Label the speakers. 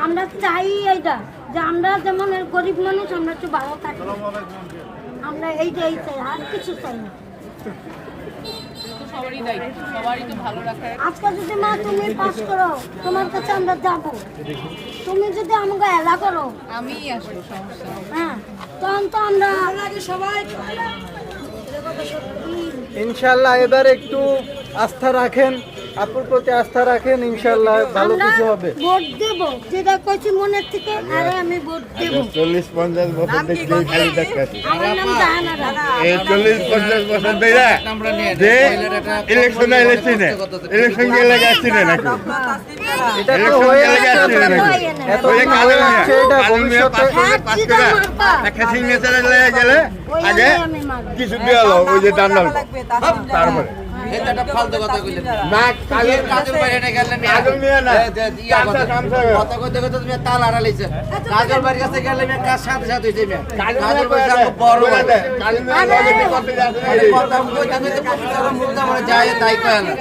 Speaker 1: আমরা চাই এইটা যে আমরা যেমন গরিব মানুষ আমরা একটু ভালো থাকি, আমরা এইটাই চাই, আর কিছু চাই না।
Speaker 2: সবারই দায়িত্ব, সবারই তো ভালো রাখার।
Speaker 1: আজকে যদি মা তুমি পাস করো, তোমার কাছে আমরা যাব। তুমি যদি আমাকে এলা করো,
Speaker 2: আমিই আসবো, সমস্যা নেই।
Speaker 1: হ্যাঁ, তখন তো আমরা সবাই
Speaker 3: ইনশাল্লাহ এবার একটু আস্থা রাখেন, আপুর প্রতি আস্থা রাখেন, ইনশাল্লাহ ভালো
Speaker 1: আমরা
Speaker 3: কিছু হবে।
Speaker 1: ভোট দেব, যেটা কইছি মনের থেকে, আরে আমি ভোট দেব।
Speaker 4: 40-50 বছর দেখছি খালি দেখাচ্ছি।
Speaker 1: আমার নাম জাহানারা।
Speaker 4: এই 40-50 বছর ধরে যে ইলেকশন গেলে যাচ্ছি না নাকি?
Speaker 3: এটা তো
Speaker 4: ইলেকশন
Speaker 3: হয়ে
Speaker 4: গেলে যাচ্ছি না নাকি?
Speaker 3: এত
Speaker 4: ওই যে কালো মিয়া,
Speaker 3: হচ্ছে এটা
Speaker 4: কালো মিয়া
Speaker 3: ভবিষ্যতে
Speaker 4: পাস করে একটা সিগনেচার লেগে গেলে আগে কিছু দিয়ে হলো ওই যে দান্ডাল তারপরে
Speaker 5: এটা ফালতু কথা কইলেন
Speaker 4: না কাজের
Speaker 5: কাজের বাইরে না গেলেন
Speaker 4: কাজের মেয়ে না
Speaker 5: কথা কইতে কইতে তুমি তাল হারাইছে কাজের বাইরে কাছে গেলে আমি কাজ সাথে সাথে হইছে আমি
Speaker 4: কাজের
Speaker 5: কাজের
Speaker 4: মেয়ে
Speaker 5: বাইরে বড়
Speaker 4: কাজের মেয়ে লগে করতে যাচ্ছে
Speaker 5: কথা কইতে কইতে মুখ মুখ যায় তাই কয় না